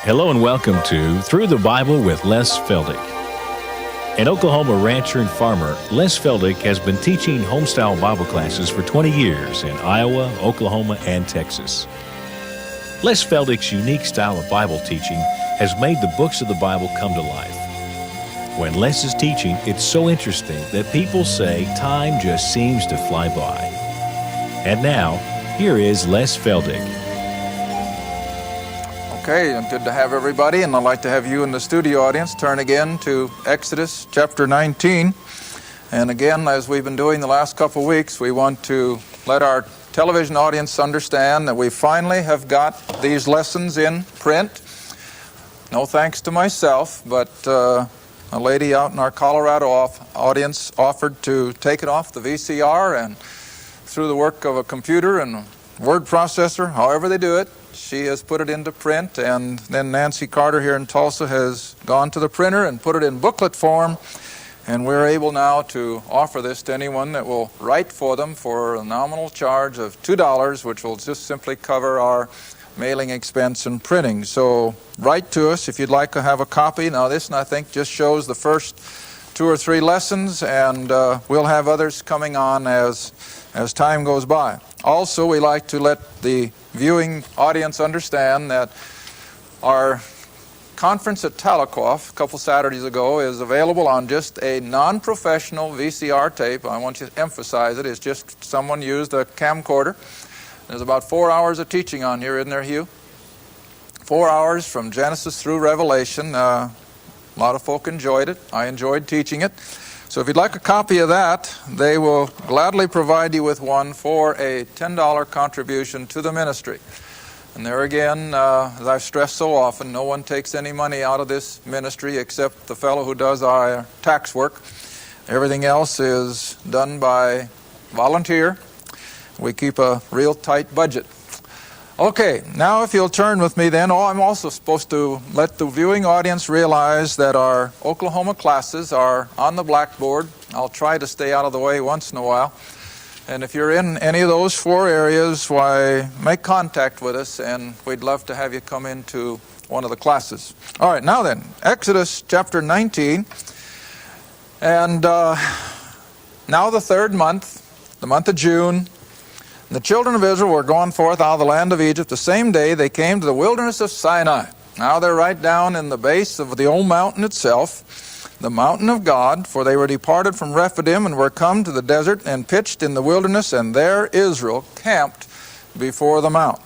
Hello and welcome to Through the Bible with Les Feldick. An Oklahoma rancher and farmer, Les Feldick has been teaching homestyle Bible classes for 20 years in Iowa, Oklahoma, and Texas. Les Feldick's unique style of Bible teaching has made the books of the Bible come to life. When Les is teaching, it's so interesting that people say time just seems to fly by. And now, here is Les Feldick. Okay, good to have everybody, and I'd like to have you in the studio audience turn again to Exodus chapter 19. And again, as we've been doing the last couple of weeks, we want to let our television audience understand that we finally have got these lessons in print. No thanks to myself, but a lady out in our Colorado audience offered to take it off the VCR, and through the work of a computer and a word processor, however they do it, she has put it into print, and then Nancy Carter here in Tulsa has gone to the printer and put it in booklet form, and we're able now to offer this to anyone that will write for them for a nominal charge of $2, which will just simply cover our mailing expense and printing. So write to us if you'd like to have a copy. Now this, I think, just shows the first 2 or 3 lessons, and we'll have others coming on as time goes by. Also, we like to let the viewing audience understand that our conference at Tahlequah a couple Saturdays ago is available on just a non-professional VCR tape. I want you to emphasize it. It's just someone used a camcorder. There's about 4 hours of teaching on here, isn't there, Hugh? 4 hours from Genesis through Revelation. A lot of folk enjoyed it. I enjoyed teaching it. So if you'd like a copy of that, they will gladly provide you with one for a $10 contribution to the ministry. And there again, as I've stressed so often, no one takes any money out of this ministry except the fellow who does our tax work. Everything else is done by volunteer. We keep a real tight budget. Okay, now if you'll turn with me then, I'm also supposed to let the viewing audience realize that our Oklahoma classes are on the blackboard. I'll try to stay out of the way once in a while. And if you're in any of those 4 areas, why, make contact with us, and we'd love to have you come into one of the classes. All right, now then, Exodus chapter 19. And now the 3rd month, the month of June. The children of Israel were gone forth out of the land of Egypt. The same day they came to the wilderness of Sinai. Now they're right down in the base of the old mountain itself, the mountain of God, for they were departed from Rephidim and were come to the desert and pitched in the wilderness, and there Israel camped before the mount.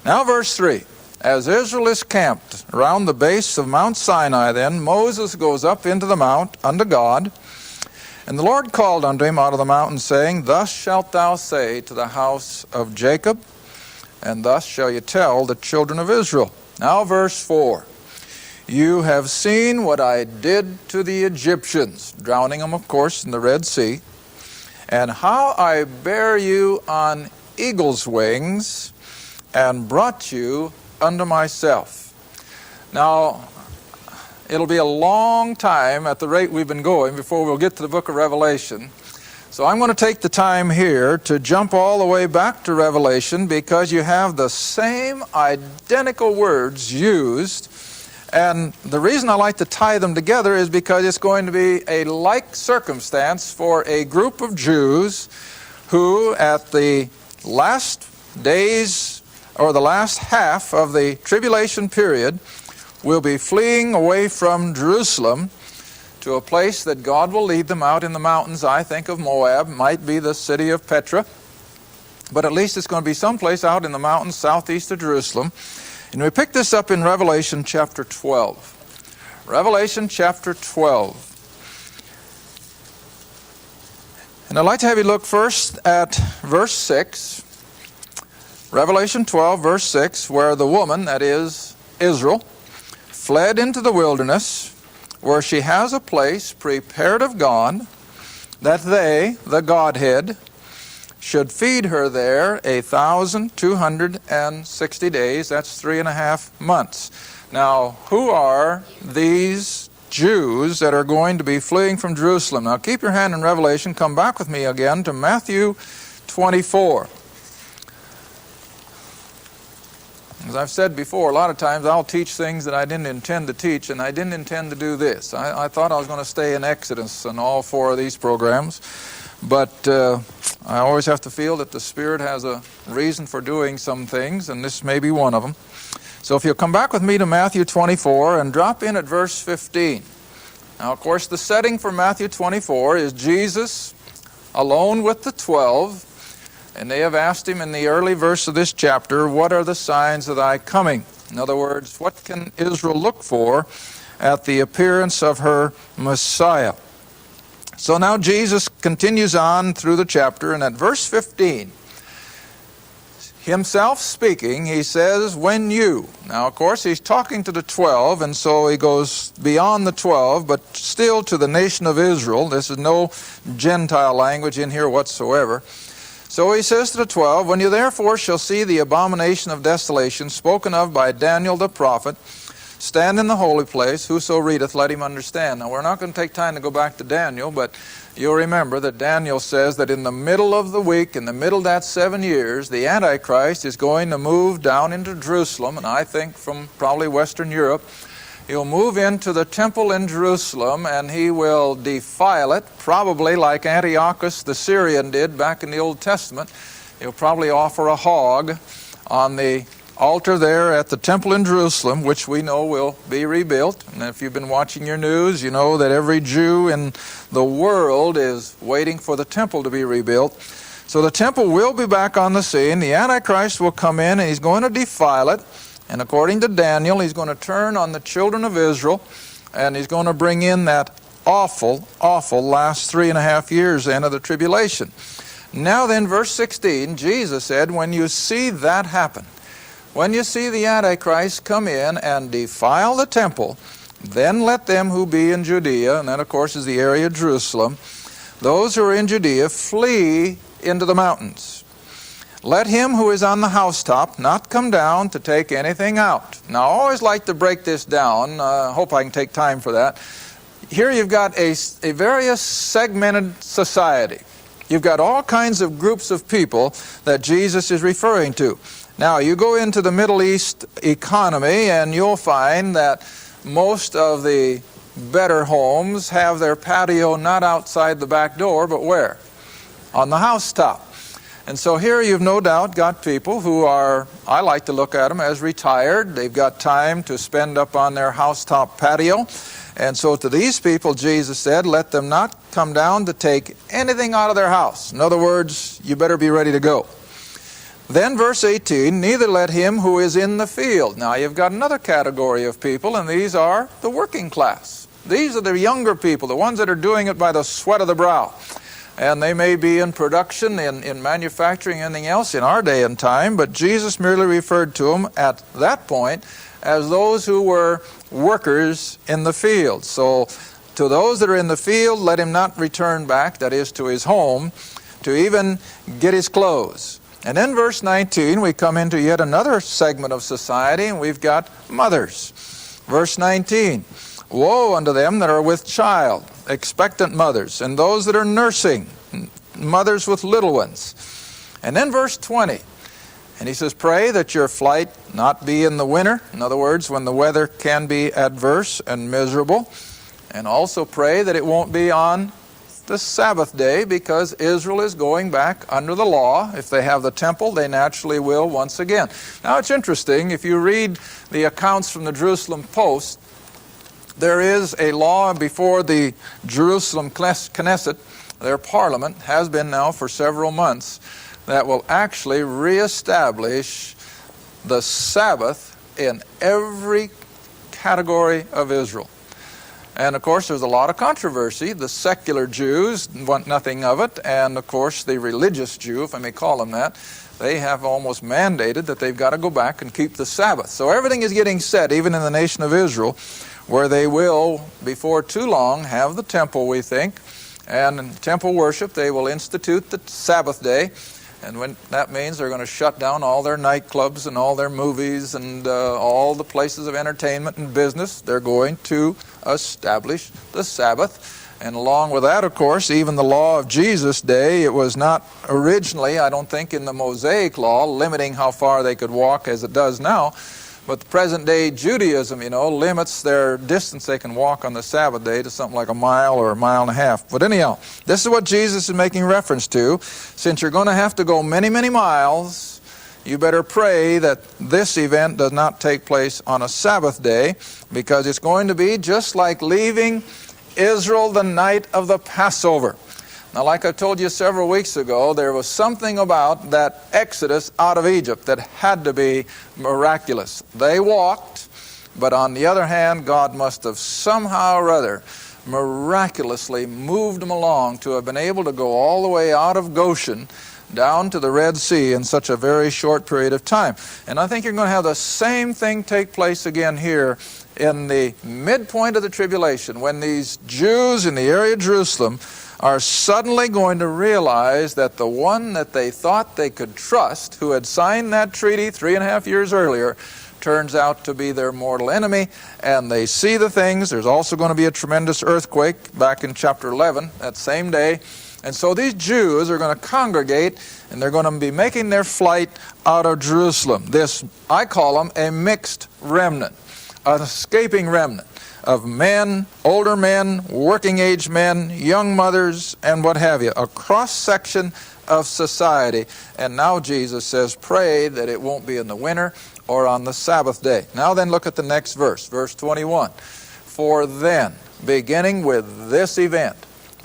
Now verse 3. As Israel is camped around the base of Mount Sinai, then Moses goes up into the mount unto God. And the Lord called unto him out of the mountain, saying, Thus shalt thou say to the house of Jacob, and thus shall you tell the children of Israel. Now verse 4. You have seen what I did to the Egyptians, drowning them, of course, in the Red Sea, and how I bare you on eagle's wings, and brought you unto myself. Now, it'll be a long time at the rate we've been going before we'll get to the book of Revelation. So I'm going to take the time here to jump all the way back to Revelation, because you have the same identical words used. And the reason I like to tie them together is because it's going to be a like circumstance for a group of Jews who at the last days or the last half of the tribulation period will be fleeing away from Jerusalem to a place that God will lead them out in the mountains. I think of Moab, might be the city of Petra, but at least it's going to be someplace out in the mountains southeast of Jerusalem. And we pick this up in Revelation chapter 12. Revelation chapter 12. And I'd like to have you look first at verse 6. Revelation 12, verse 6, where the woman, that is Israel, fled into the wilderness, where she has a place prepared of God, that they, the Godhead, should feed her there 1,260 days. That's 3.5 months. Now, who are these Jews that are going to be fleeing from Jerusalem? Now, keep your hand in Revelation. Come back with me again to Matthew 24. As I've said before, a lot of times I'll teach things that I didn't intend to teach, and I didn't intend to do this. I thought I was going to stay in Exodus in all 4 of these programs, but I always have to feel that the Spirit has a reason for doing some things, and this may be one of them. So if you'll come back with me to Matthew 24 and drop in at verse 15. Now, of course, the setting for Matthew 24 is Jesus alone with the 12, and they have asked him in the early verse of this chapter, what are the signs of thy coming? In other words, what can Israel look for at the appearance of her Messiah? So now Jesus continues on through the chapter, and at verse 15, himself speaking, he says, when you. Now, of course, he's talking to the 12, and so he goes beyond the 12, but still to the nation of Israel. This is no Gentile language in here whatsoever. So he says to the 12, when you therefore shall see the abomination of desolation spoken of by Daniel the prophet, stand in the holy place, whoso readeth, let him understand. Now, we're not going to take time to go back to Daniel, but you'll remember that Daniel says that in the middle of the week, in the middle of that 7 years, the Antichrist is going to move down into Jerusalem, and I think from probably Western Europe. He'll move into the temple in Jerusalem, and he will defile it, probably like Antiochus the Syrian did back in the Old Testament. He'll probably offer a hog on the altar there at the temple in Jerusalem, which we know will be rebuilt. And if you've been watching your news, you know that every Jew in the world is waiting for the temple to be rebuilt. So the temple will be back on the scene. The Antichrist will come in, and he's going to defile it. And according to Daniel, he's going to turn on the children of Israel, and he's going to bring in that awful, awful last 3.5 years then of the tribulation. Now then, verse 16, Jesus said, when you see that happen, when you see the Antichrist come in and defile the temple, then let them who be in Judea, and that of course is the area of Jerusalem, those who are in Judea flee into the mountains. Let him who is on the housetop not come down to take anything out. Now, I always like to break this down. I hope I can take time for that. Here you've got a various segmented society. You've got all kinds of groups of people that Jesus is referring to. Now, you go into the Middle East economy, and you'll find that most of the better homes have their patio not outside the back door, but where? On the housetop. And so here you've no doubt got people who are, I like to look at them as retired. They've got time to spend up on their housetop patio. And so to these people, Jesus said, let them not come down to take anything out of their house. In other words, you better be ready to go. Then verse 18, neither let him who is in the field. Now you've got another category of people, and these are the working class. These are the younger people, the ones that are doing it by the sweat of the brow. And they may be in production, in manufacturing, anything else in our day and time, but Jesus merely referred to them at that point as those who were workers in the field. So to those that are in the field, let him not return back, that is to his home, to even get his clothes. And in verse 19, we come into yet another segment of society, and we've got mothers. Verse 19, woe unto them that are with child, expectant mothers, and those that are nursing, mothers with little ones. And then verse 20, and he says, pray that your flight not be in the winter. In other words, when the weather can be adverse and miserable. And also pray that it won't be on the Sabbath day, because Israel is going back under the law. If they have the temple, they naturally will once again. Now it's interesting, if you read the accounts from the Jerusalem Post, there is a law before the Jerusalem Knesset, their parliament, has been now for several months, that will actually reestablish the Sabbath in every category of Israel. And of course there's a lot of controversy. The secular Jews want nothing of it, and of course the religious Jew, if I may call them that, they have almost mandated that they've got to go back and keep the Sabbath. So everything is getting set, even in the nation of Israel, where they will, before too long, have the temple, we think, and in temple worship they will institute the Sabbath day. And when that means they're going to shut down all their nightclubs and all their movies and all the places of entertainment and business. They're going to establish the Sabbath. And along with that, of course, even the law of Jesus' day, it was not originally, I don't think, in the Mosaic law, limiting how far they could walk as it does now. But the present day Judaism, limits their distance they can walk on the Sabbath day to something like a mile or a mile and a half. But anyhow, this is what Jesus is making reference to. Since you're going to have to go many, many miles, you better pray that this event does not take place on a Sabbath day, because it's going to be just like leaving Israel the night of the Passover. Now, like I told you several weeks ago, there was something about that exodus out of Egypt that had to be miraculous. They walked, but on the other hand, God must have somehow or other miraculously moved them along to have been able to go all the way out of Goshen down to the Red Sea in such a very short period of time. And I think you're going to have the same thing take place again here in the midpoint of the tribulation, when these Jews in the area of Jerusalem are suddenly going to realize that the one that they thought they could trust, who had signed that treaty 3.5 years earlier, turns out to be their mortal enemy, and they see the things. There's also going to be a tremendous earthquake back in chapter 11 that same day. And so these Jews are going to congregate, and they're going to be making their flight out of Jerusalem. This, I call them a mixed remnant, an escaping remnant of men, older men, working-age men, young mothers, and what have you, a cross-section of society. And now Jesus says, pray that it won't be in the winter or on the Sabbath day. Now then, look at the next verse, verse 21. For then, beginning with this event,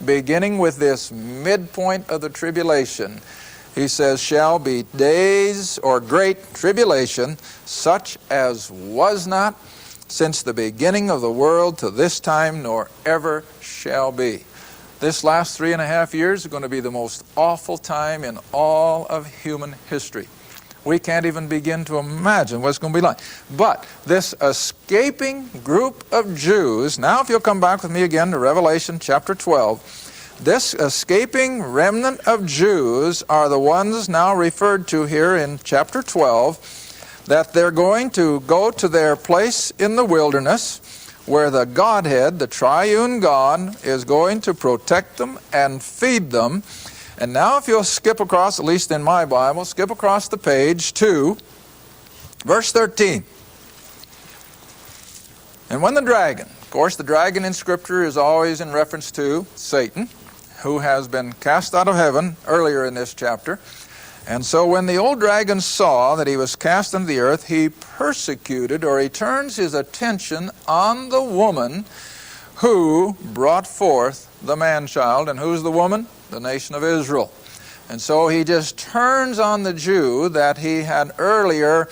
beginning with this midpoint of the tribulation, he says, shall be days or great tribulation, such as was not since the beginning of the world to this time, nor ever shall be. This last 3.5 years is going to be the most awful time in all of human history. We can't even begin to imagine what it's going to be like. But this escaping group of Jews, now if you'll come back with me again to Revelation chapter 12, this escaping remnant of Jews are the ones now referred to here in chapter 12, that they're going to go to their place in the wilderness where the Godhead, the triune God, is going to protect them and feed them. And now if you'll skip across, at least in my Bible, skip across the page to verse 13. And when the dragon, of course the dragon in Scripture is always in reference to Satan, who has been cast out of heaven earlier in this chapter. And so when the old dragon saw that he was cast into the earth, he persecuted, or he turns his attention on the woman who brought forth the man-child. And who's the woman? The nation of Israel. And so he just turns on the Jew that he had earlier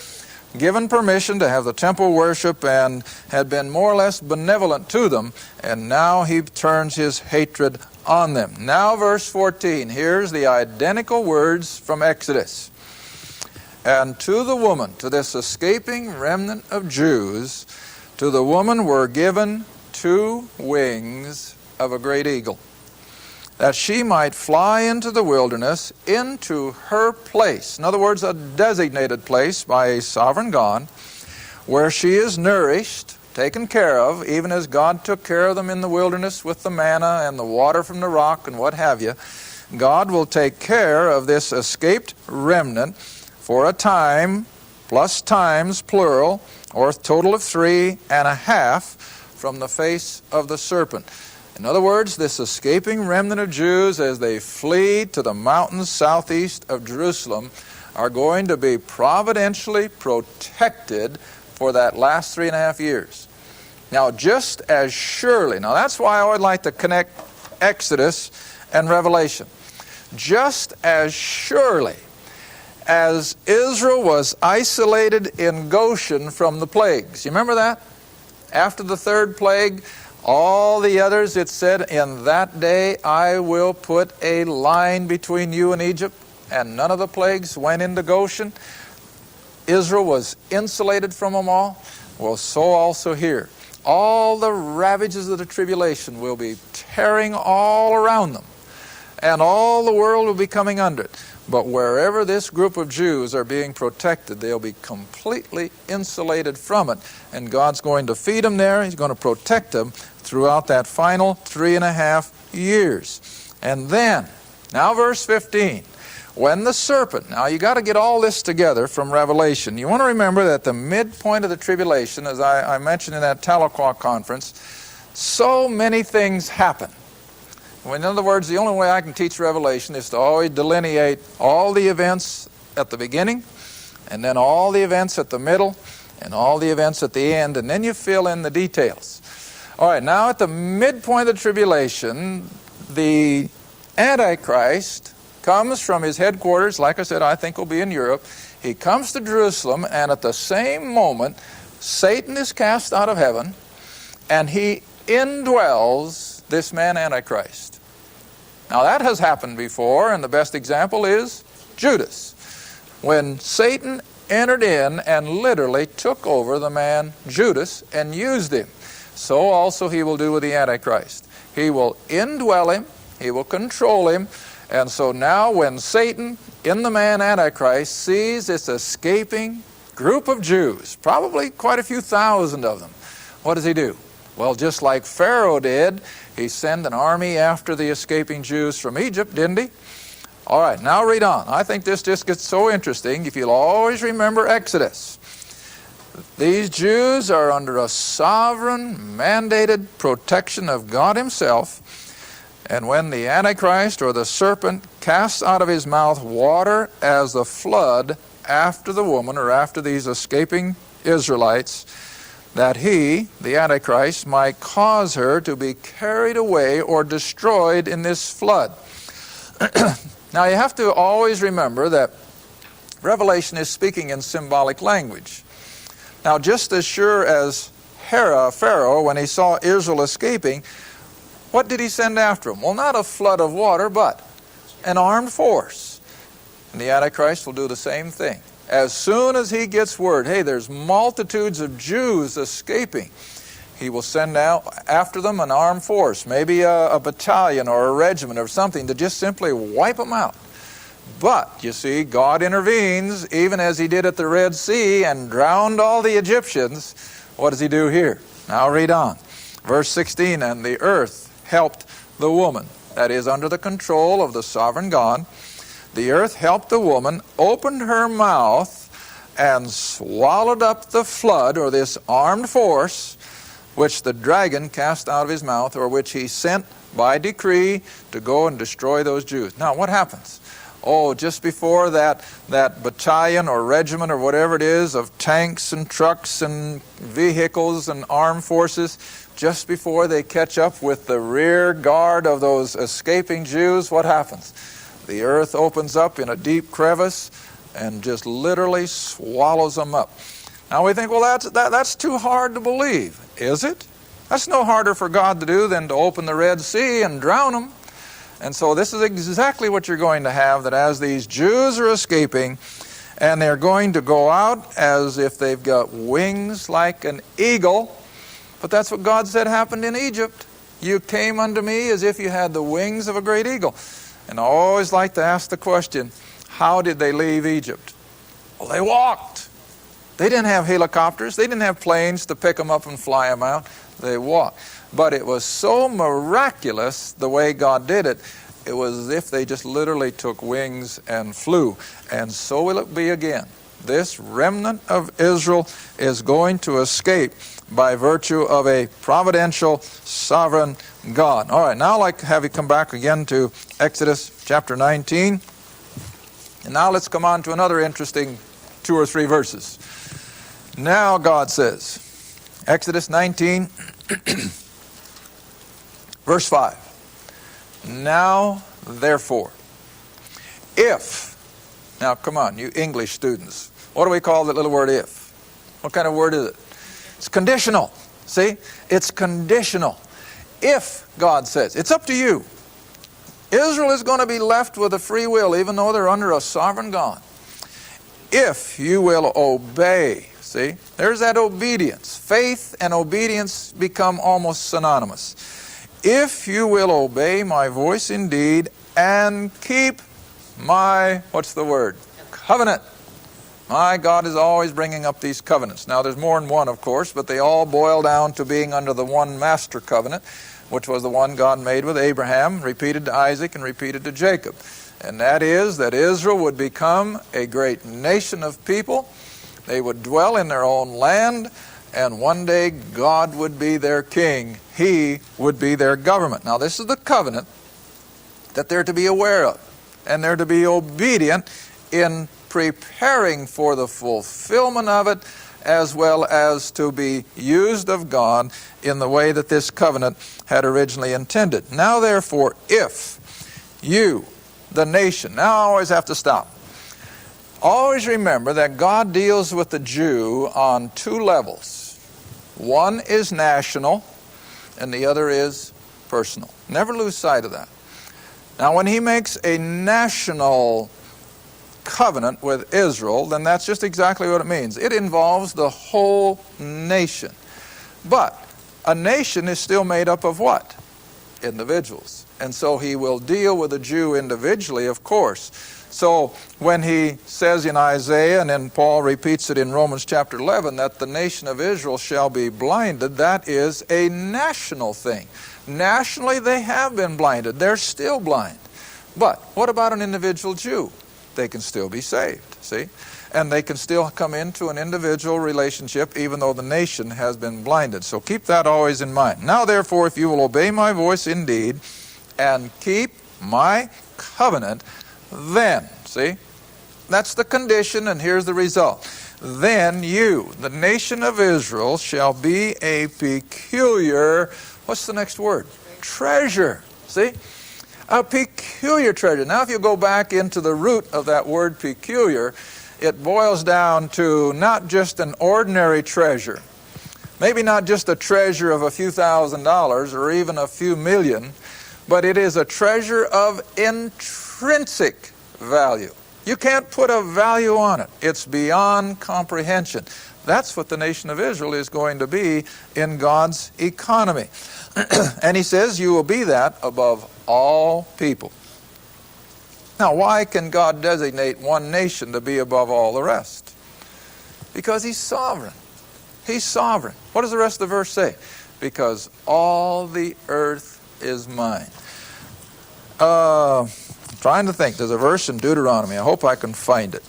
given permission to have the temple worship and had been more or less benevolent to them, and now he turns his hatred on them. Now verse 14, here's the identical words from Exodus. And to the woman, to this escaping remnant of Jews, to the woman were given 2 wings of a great eagle, that she might fly into the wilderness, into her place. In other words, a designated place by a sovereign God, where she is nourished, taken care of, even as God took care of them in the wilderness with the manna and the water from the rock and what have you. God will take care of this escaped remnant for a time, plus times, plural, or a total of 3.5, from the face of the serpent. In other words, this escaping remnant of Jews, as they flee to the mountains southeast of Jerusalem, are going to be providentially protected for that last 3.5 years. Now, just as surely, now that's why I would like to connect Exodus and Revelation. Just as surely as Israel was isolated in Goshen from the plagues. You remember that? After the 3rd plague, all the others, it said, in that day I will put a line between you and Egypt, and none of the plagues went into Goshen. Israel was insulated from them all. Well, so also here. All the ravages of the tribulation will be tearing all around them. and all the world will be coming under it. But wherever this group of Jews are being protected, they'll be completely insulated from it. And God's going to feed them there. He's going to protect them throughout that final 3.5 years. And then, now verse 15. When the serpent, now you got to get all this together from Revelation. You want to remember that the midpoint of the tribulation, as I mentioned in that Tahlequah conference, so many things happen. In other words, the only way I can teach Revelation is to always delineate all the events at the beginning, and then all the events at the middle, and all the events at the end, and then you fill in the details. All right, now at the midpoint of the tribulation, the Antichrist comes from his headquarters, like I said, I think will be in Europe. He comes to Jerusalem, and at the same moment, Satan is cast out of heaven, and he indwells this man Antichrist. Now that has happened before, and the best example is Judas. When Satan entered in and literally took over the man Judas and used him, so also he will do with the Antichrist. He will indwell him, he will control him, and so now when Satan in the man Antichrist sees this escaping group of Jews, probably quite a few thousand of them, what does he do? Well, just like Pharaoh did, he sent an army after the escaping Jews from Egypt, didn't he? All right, now read on. I think this just gets so interesting if you'll always remember Exodus. These Jews are under a sovereign, mandated protection of God himself, and when the Antichrist or the serpent casts out of his mouth water as a flood after the woman or after these escaping Israelites, that he, the Antichrist, might cause her to be carried away or destroyed in this flood. Now you have to always remember that Revelation is speaking in symbolic language. Now just as sure as Pharaoh, when he saw Israel escaping, what did he send after them? Well, not a flood of water, but an armed force. And the Antichrist will do the same thing. As soon as he gets word, hey, there's multitudes of Jews escaping, he will send out after them an armed force, maybe a battalion or a regiment or something to just simply wipe them out. But, you see, God intervenes, even as he did at the Red Sea and drowned all the Egyptians. What does he do here? Now read on. Verse 16, and the earth helped the woman, that is, under the control of the sovereign God. The earth helped the woman, opened her mouth, and swallowed up the flood, or this armed force, which the dragon cast out of his mouth, or which he sent by decree to go and destroy those Jews. Now, what happens? Oh, just before that battalion or regiment or whatever it is of tanks and trucks and vehicles and armed forces, just before they catch up with the rear guard of those escaping Jews, what happens? The earth opens up in a deep crevice and just literally swallows them up. Now we think, well, that's too hard to believe. Is it? That's no harder for God to do than to open the Red Sea and drown them. And so this is exactly what you're going to have, that as these Jews are escaping, and they're going to go out as if they've got wings like an eagle. But that's what God said happened in Egypt. You came unto me as if you had the wings of a great eagle. And I always like to ask the question, how did they leave Egypt? Well, they walked. They didn't have helicopters. They didn't have planes to pick them up and fly them out. They walked. But it was so miraculous the way God did it. It was as if they just literally took wings and flew. And so will it be again. This remnant of Israel is going to escape by virtue of a providential, sovereign God. All right, now I'd like to have you come back again to Exodus chapter 19. And now let's come on to another interesting 2 or 3 verses. Now God says, Exodus 19, verse 5. Now, therefore, if, now come on, you English students, what do we call that little word if? What kind of word is it? It's conditional. See? It's conditional. If God says, it's up to you. Israel is going to be left with a free will, even though they're under a sovereign God. If you will obey, see? There's that obedience. Faith and obedience become almost synonymous. If you will obey my voice indeed, and keep my, what's the word? Covenant. My God is always bringing up these covenants. Now there's more than one, of course, but they all boil down to being under the one master covenant, which was the one God made with Abraham, repeated to Isaac, and repeated to Jacob. And that is that Israel would become a great nation of people. They would dwell in their own land, and one day God would be their king. He would be their government. Now this is the covenant that they're to be aware of, and they're to be obedient in preparing for the fulfillment of it, as well as to be used of God in the way that this covenant had originally intended. Now therefore, if you, the nation, now I always have to stop. Always remember that God deals with the Jew on two levels. One is national, and the other is personal. Never lose sight of that. Now when he makes a national covenant with Israel, then that's just exactly what it means. It involves the whole nation. But a nation is still made up of what? Individuals. And so he will deal with a Jew individually, of course. So when he says in Isaiah, and then Paul repeats it in Romans chapter 11, that the nation of Israel shall be blinded, that is a national thing. Nationally they have been blinded. They're still blind. But what about an individual Jew? They can still be saved, see? And they can still come into an individual relationship even though the nation has been blinded. So keep that always in mind. Now therefore, if you will obey my voice indeed and keep my covenant, then, see? That's the condition, and here's the result. Then you, the nation of Israel, shall be a peculiar, what's the next word? Treasure, see? A peculiar treasure. Now if you go back into the root of that word peculiar, it boils down to not just an ordinary treasure, maybe not just a treasure of a few $1,000s or even a few million, but it is a treasure of intrinsic value. You can't put a value on it. It's beyond comprehension. That's what the nation of Israel is going to be in God's economy. And he says, you will be that above all people. Now, why can God designate one nation to be above all the rest? Because he's sovereign. He's sovereign. What does the rest of the verse say? Because all the earth is mine. I'm trying to think. There's a verse in Deuteronomy. I hope I can find it.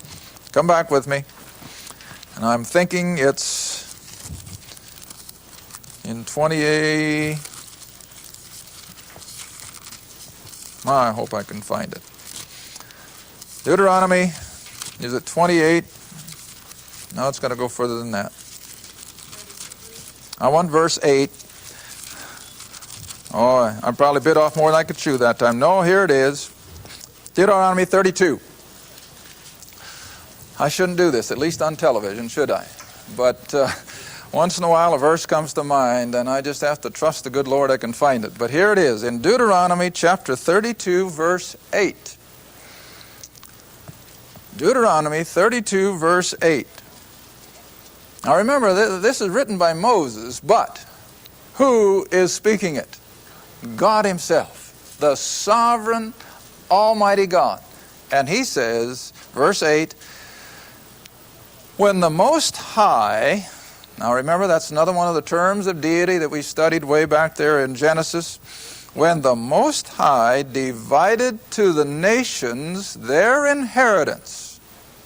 Come back with me. And I'm thinking it's in 28. I hope I can find it. Deuteronomy, is it 28? No, it's going to go further than that. I want verse 8. Oh, I probably bit off more than I could chew that time. No, here it is. Deuteronomy 32. I shouldn't do this, at least on television, should I? But once in a while a verse comes to mind, and I just have to trust the good Lord I can find it. But here it is, in Deuteronomy chapter 32, verse 8. Deuteronomy 32, verse 8. Now remember, this is written by Moses, but who is speaking it? God himself, the sovereign, almighty God. And he says, verse 8, when the Most High, now remember that's another one of the terms of deity that we studied way back there in Genesis, when the Most High divided to the nations their inheritance.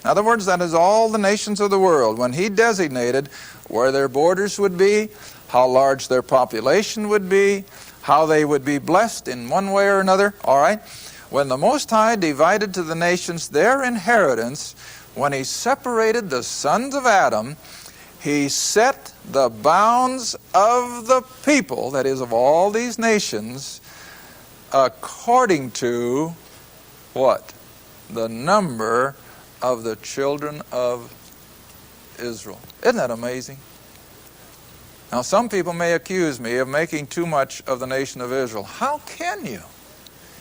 In other words, that is all the nations of the world. When he designated where their borders would be, how large their population would be, how they would be blessed in one way or another, all right? When the Most High divided to the nations their inheritance, when he separated the sons of Adam, he set the bounds of the people, that is, of all these nations, according to what? The number of the children of Israel. Isn't that amazing? Now, some people may accuse me of making too much of the nation of Israel. How can you?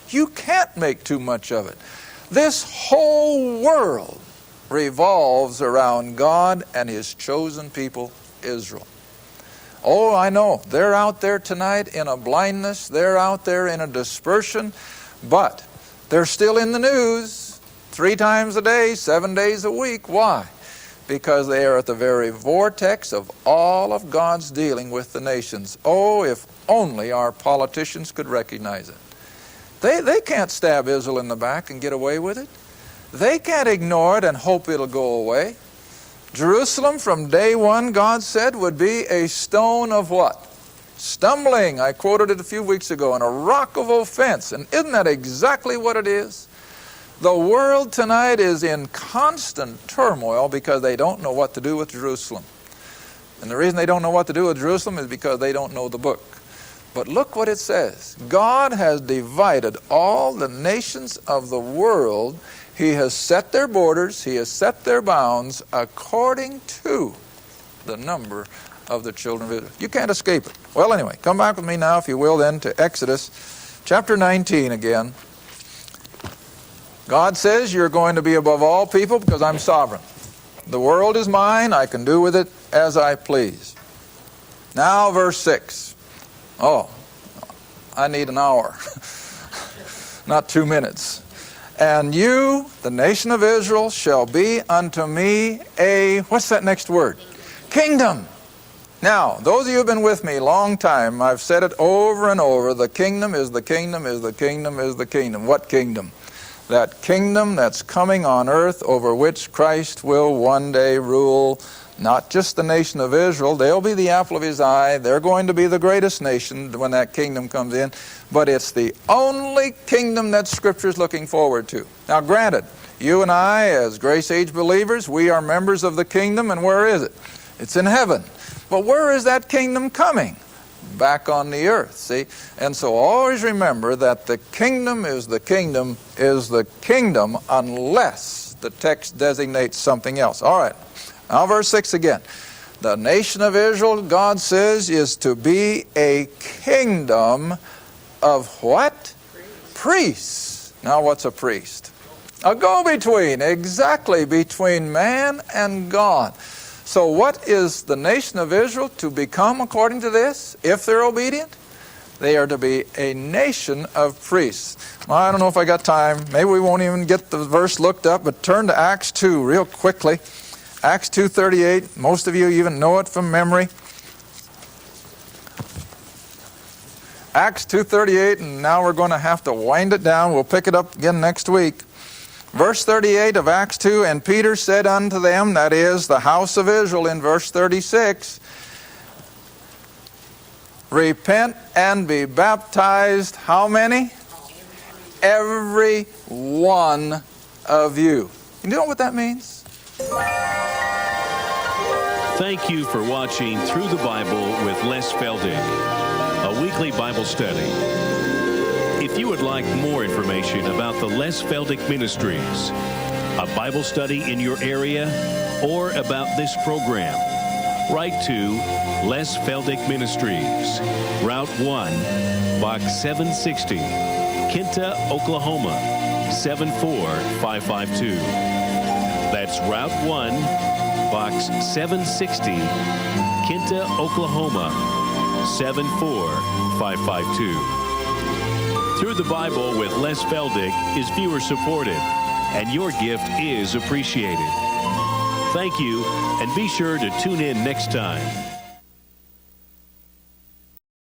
You can't make too much of it. This whole world revolves around God and his chosen people, Israel. Oh, I know. They're out there tonight in a blindness. They're out there in a dispersion. But They're still in the news 3 times a day, 7 days a week. Why? Because they are at the very vortex of all of God's dealing with the nations. Oh, if only our politicians could recognize it. They can't stab Israel in the back and get away with it. They can't ignore it and hope it'll go away. Jerusalem, from day one, God said, would be a stone of what? Stumbling. I quoted it a few weeks ago, and a rock of offense. And isn't that exactly what it is? The world tonight is in constant turmoil because they don't know what to do with Jerusalem. And the reason they don't know what to do with Jerusalem is because they don't know the book. But look what it says. God has divided all the nations of the world. He has set their borders. He has set their bounds according to the number of the children of Israel. You can't escape it. Well, anyway, come back with me now, if you will, then to Exodus chapter 19 again. God says you're going to be above all people because I'm sovereign. The world is mine. I can do with it as I please. Now, verse 6. Oh, I need an hour, not 2 minutes. And you, the nation of Israel, shall be unto me a, what's that next word? Kingdom. Now, those of you who have been with me a long time, I've said it over and over, the kingdom is the kingdom is the kingdom is the kingdom. What kingdom? That kingdom that's coming on earth over which Christ will one day rule, not just the nation of Israel. They'll be the apple of his eye. They're going to be the greatest nation when that kingdom comes in. But it's the only kingdom that Scripture is looking forward to. Now, granted, you and I, as Grace Age believers, we are members of the kingdom, and where is it? It's in heaven. But where is that kingdom coming? Back on the earth, see? And so always remember that the kingdom is the kingdom is the kingdom unless the text designates something else. All right. Now verse 6 again. The nation of Israel, God says, is to be a kingdom of what? Priests. Now what's a priest? A go-between, exactly, between man and God. So what is the nation of Israel to become according to this, if they're obedient? They are to be a nation of priests. Well, I don't know if I got time. Maybe we won't even get the verse looked up, but turn to Acts 2 real quickly. Acts 2:38. Most of you even know it from memory. Acts 2:38, and now we're going to have to wind it down. We'll pick it up again next week. Verse 38 of Acts 2, and Peter said unto them, that is, the house of Israel in verse 36, repent and be baptized, how many? Every one of you. You know what that means? Thank you for watching Through the Bible with Les Feldick, a weekly Bible study. If you would like more information about the Les Feldick Ministries, a Bible study in your area, or about this program, write to Les Feldick Ministries, Route 1, Box 760, Kinta, Oklahoma, 74552. That's Route 1, Box 760, Kinta, Oklahoma, 74552. Through the Bible with Les Feldick is viewer supported, and your gift is appreciated. Thank you, and be sure to tune in next time.